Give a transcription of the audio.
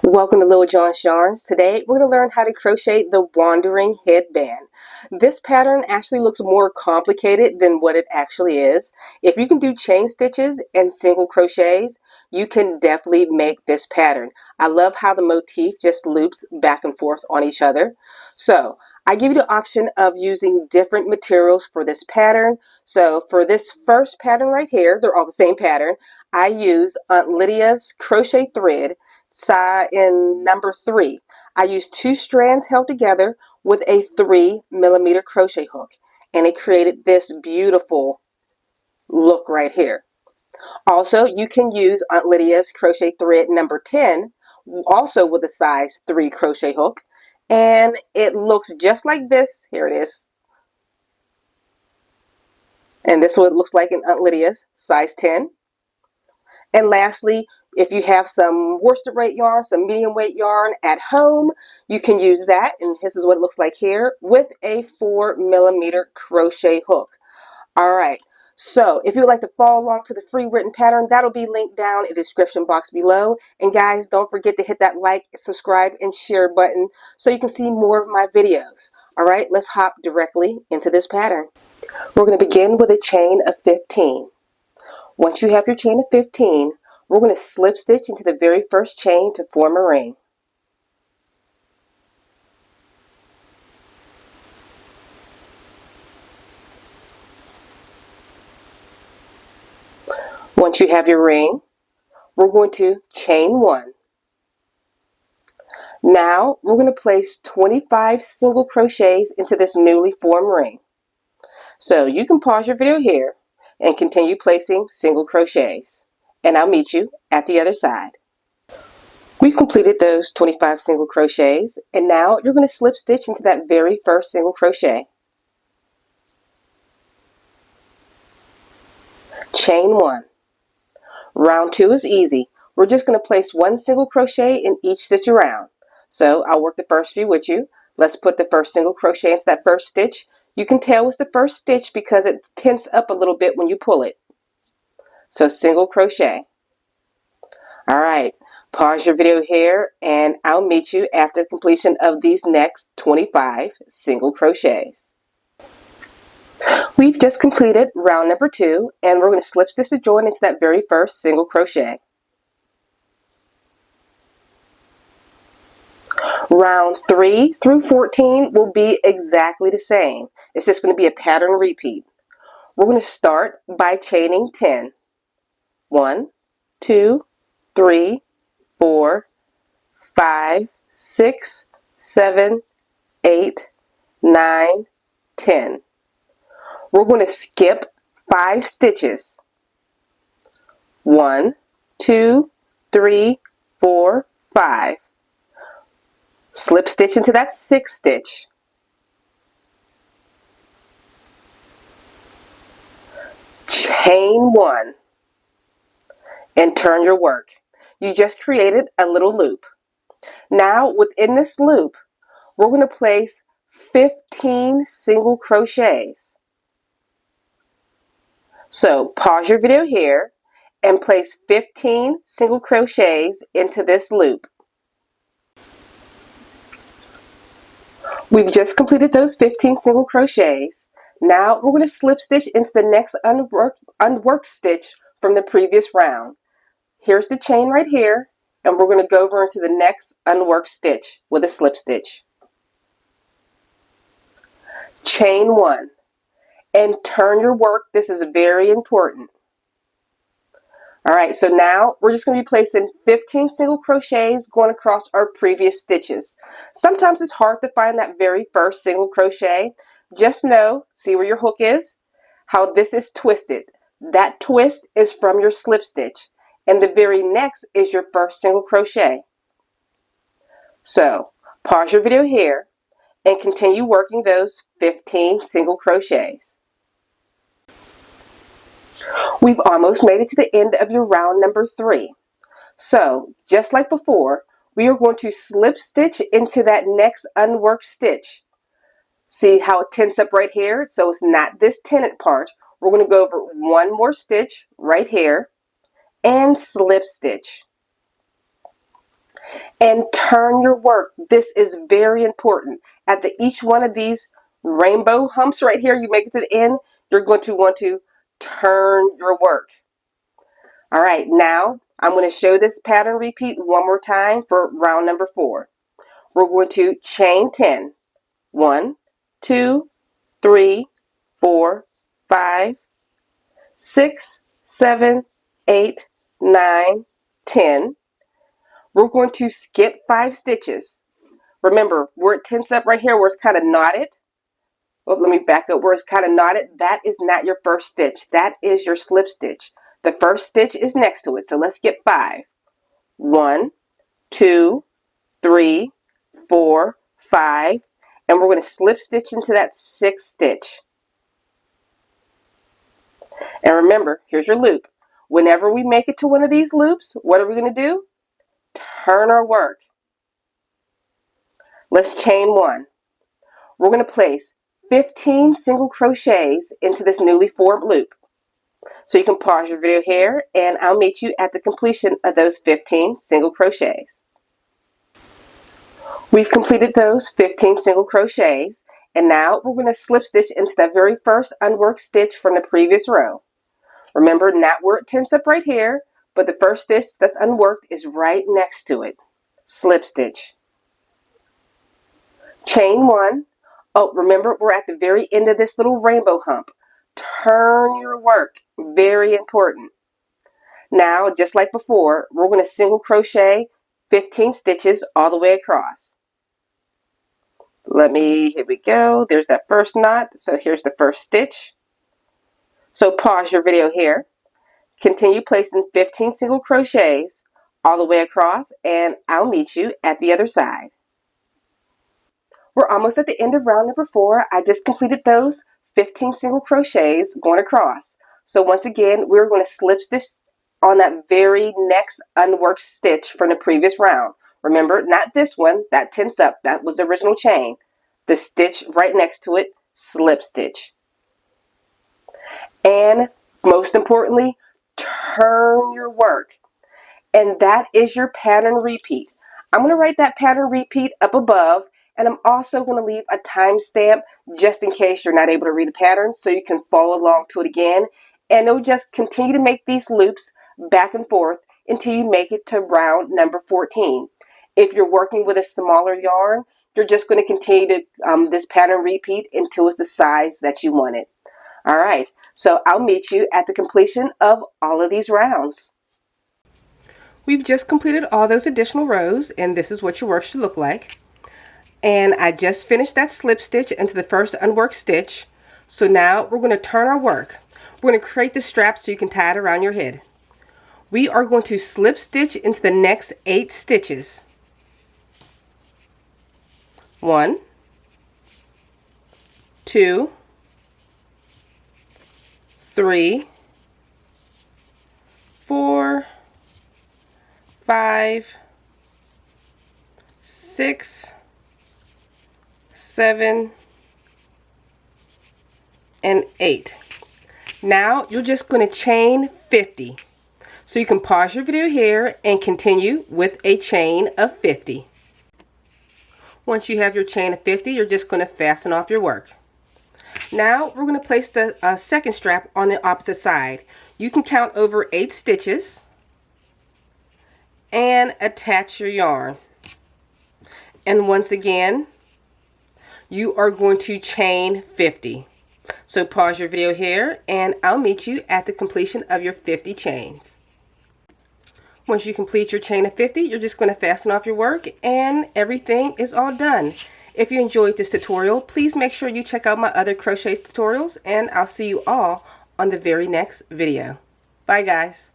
Welcome to Little John's Yarns. Today we're going to learn how to crochet the wandering headband. This pattern actually looks more complicated than what it actually is. If you can do chain stitches and single crochets, you can definitely make this pattern. I love how the motif just loops back and forth on each other. So I give you the option of using different materials for this pattern. So for this first pattern right here, they're all the same pattern. I use Aunt Lydia's crochet thread in number 3. I used 2 strands held together with a 3mm crochet hook, and it created this beautiful look right here. Also, you can use Aunt Lydia's crochet thread number 10, also with a size 3 crochet hook, and it looks just like this. Here it is. And this is what it looks like in Aunt Lydia's size 10. And lastly, if you have some worsted weight yarn, some medium weight yarn at home, you can use that. And this is what it looks like here with a 4mm crochet hook. All right. So if you would like to follow along to the free written pattern, that'll be linked down in the description box below. And guys, don't forget to hit that like, subscribe, and share button so you can see more of my videos. All right, let's hop directly into this pattern. We're going to begin with a chain of 15. Once you have your chain of 15, we're going to slip stitch into the very first chain to form a ring. Once you have your ring, we're going to chain 1. Now we're going to place 25 single crochets into this newly formed ring. So you can pause your video here and continue placing single crochets, and I'll meet you at the other side. We've completed those 25 single crochets, and now you're going to slip stitch into that very first single crochet. Chain 1. Round 2 is easy. We're just going to place 1 single crochet in each stitch around. So I'll work the first few with you. Let's put the first single crochet into that first stitch. You can tell it's the first stitch because it tenses up a little bit when you pull it. So single crochet. All right, pause your video here and I'll meet you after the completion of these next 25 single crochets. We've just completed round number 2, and we're going to slip stitch to join into that very first single crochet. Round 3 through 14 will be exactly the same. It's just going to be a pattern repeat. We're going to start by chaining 10. 1, 2, 3, 4, 5, 6, 7, 8, 9, 10. We're going to skip 5 stitches. 1, 2, 3, 4, 5. Slip stitch into that 6th stitch. Chain 1 and turn your work. You just created a little loop. Now within this loop, we're going to place 15 single crochets. So pause your video here and place 15 single crochets into this loop. We've just completed those 15 single crochets. Now we're going to slip stitch into the next unworked stitch from the previous round. Here's the chain right here, and we're going to go over into the next unworked stitch with a slip stitch. Chain 1 and turn your work. This is very important. Alright, so now we're just going to be placing 15 single crochets going across our previous stitches. Sometimes it's hard to find that very first single crochet. Just know, see where your hook is? How this is twisted. That twist is from your slip stitch, and the very next is your first single crochet. So pause your video here and continue working those 15 single crochets. We've almost made it to the end of your round number 3. So just like before, we are going to slip stitch into that next unworked stitch. See how it tenses up right here? So it's not this tented part. We're going to go over 1 more stitch right here and slip stitch. And turn your work. This is very important. At each one of these rainbow humps right here, you make it to the end, you're going to want to turn your work. All right, now I'm going to show this pattern repeat one more time for round number 4. We're going to chain 10. 1, 2, 3, 4, 5, 6, 7, 8, 9, 10. We're going to skip 5 stitches. Remember, where it tenses up right here, where it's kind of knotted. Oh, let me back up. Where it's kind of knotted, that is not your first stitch. That is your slip stitch. The first stitch is next to it. So let's skip 5. 1, 2, 3, 4, 5. And we're going to slip stitch into that 6th stitch. And remember, here's your loop. Whenever we make it to one of these loops, what are we going to do? Turn our work. Let's chain 1. We're going to place 15 single crochets into this newly formed loop. So you can pause your video here and I'll meet you at the completion of those 15 single crochets. We've completed those 15 single crochets and now we're going to slip stitch into the very first unworked stitch from the previous row. Remember, not where it tenses up right here, but the first stitch that's unworked is right next to it. Slip stitch. Chain 1. Oh, remember, we're at the very end of this little rainbow hump. Turn your work. Very important. Now, just like before, we're going to single crochet 15 stitches all the way across. Here we go. There's that first knot. So here's the first stitch. So pause your video here. Continue placing 15 single crochets all the way across and I'll meet you at the other side. We're almost at the end of round number 4. I just completed those 15 single crochets going across. So once again, we're going to slip stitch on that very next unworked stitch from the previous round. Remember, not this one, that tenses up, that was the original chain. The stitch right next to it, slip stitch. And most importantly, turn your work. And that is your pattern repeat. I'm going to write that pattern repeat up above, and I'm also going to leave a timestamp just in case you're not able to read the pattern so you can follow along to it again. And it'll just continue to make these loops back and forth until you make it to round number 14. If you're working with a smaller yarn, you're just going to continue to this pattern repeat until it's the size that you want it. All right, so I'll meet you at the completion of all of these rounds. We've just completed all those additional rows, and this is what your work should look like. And I just finished that slip stitch into the first unworked stitch. So now we're going to turn our work. We're going to create the strap so you can tie it around your head. We are going to slip stitch into the next 8 stitches. 1, 2, 3, 4, 5, 6, 7, and 8. Now you're just going to chain 50. So you can pause your video here and continue with a chain of 50. Once you have your chain of 50, you're just going to fasten off your work. Now we're going to place the second strap on the opposite side. You can count over 8 stitches and attach your yarn. And once again, you are going to chain 50. So pause your video here and I'll meet you at the completion of your 50 chains. Once you complete your chain of 50, you're just going to fasten off your work and everything is all done. If you enjoyed this tutorial, please make sure you check out my other crochet tutorials and I'll see you all on the very next video. Bye guys.